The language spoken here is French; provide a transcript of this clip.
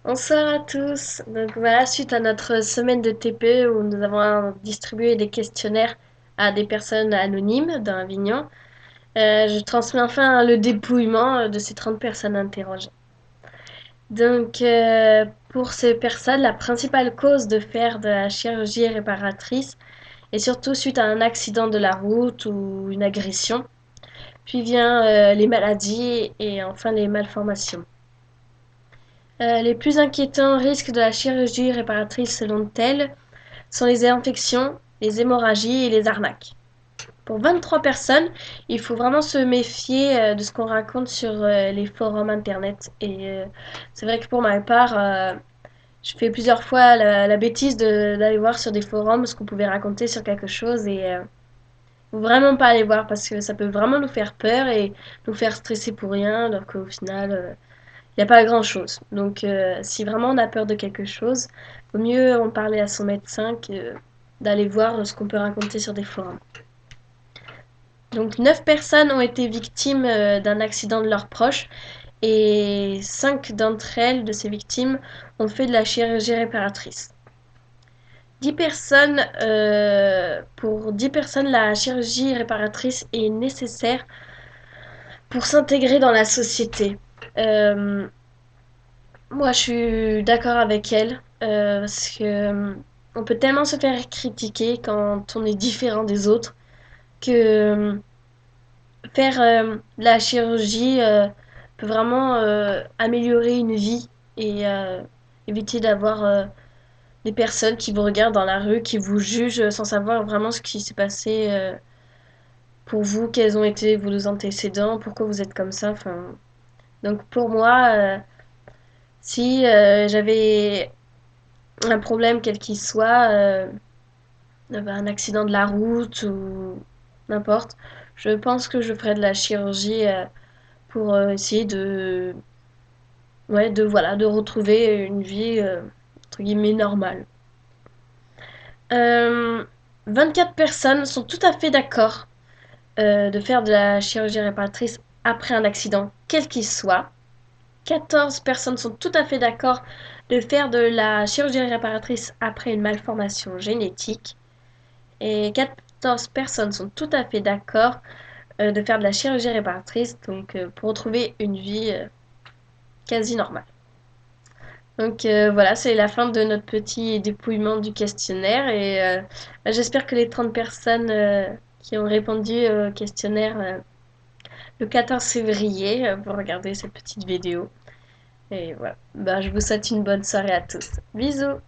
Bonsoir à tous. Donc voilà, suite à notre semaine de TP où nous avons distribué des questionnaires à des personnes anonymes dans Avignon, je transmets enfin le dépouillement de ces 30 personnes interrogées. Donc pour ces personnes, la principale cause de faire de la chirurgie réparatrice est surtout suite à un accident de la route ou une agression. Puis vient les maladies et enfin les malformations. Les plus inquiétants risques de la chirurgie réparatrice selon elle sont les infections, les hémorragies et les arnaques. Pour 23 personnes, il faut vraiment se méfier de ce qu'on raconte sur les forums internet. Et c'est vrai que pour ma part, je fais plusieurs fois la bêtise d'aller voir sur des forums ce qu'on pouvait raconter sur quelque chose et faut vraiment pas aller voir parce que ça peut vraiment nous faire peur et nous faire stresser pour rien alors qu'au final, il n'y a pas grand-chose. Donc, si vraiment on a peur de quelque chose, vaut mieux en parler à son médecin que d'aller voir ce qu'on peut raconter sur des forums. Donc, 9 personnes ont été victimes d'un accident de leurs proches et 5 d'entre elles, de ces victimes, ont fait de la chirurgie réparatrice. 10 personnes, pour 10 personnes, la chirurgie réparatrice est nécessaire pour s'intégrer dans la société. Euh, Moi, je suis d'accord avec elle parce que on peut tellement se faire critiquer quand on est différent des autres que faire la chirurgie peut vraiment améliorer une vie et éviter d'avoir des personnes qui vous regardent dans la rue, qui vous jugent sans savoir vraiment ce qui s'est passé pour vous, quels ont été vos antécédents, pourquoi vous êtes comme ça. Enfin, donc pour moi, si j'avais un problème quel qu'il soit, un accident de la route ou n'importe, je pense que je ferais de la chirurgie pour essayer ouais, de retrouver une vie entre guillemets normale. Euh, 24 personnes sont tout à fait d'accord de faire de la chirurgie réparatrice après un accident, quel qu'il soit. 14 personnes sont tout à fait d'accord de faire de la chirurgie réparatrice après une malformation génétique. Et 14 personnes sont tout à fait d'accord de faire de la chirurgie réparatrice, donc pour retrouver une vie quasi normale. Donc voilà, c'est la fin de notre petit dépouillement du questionnaire et j'espère que les 30 personnes qui ont répondu au questionnaire le 14 février vont regarder cette petite vidéo. Et voilà, bah, je vous souhaite une bonne soirée à tous. Bisous!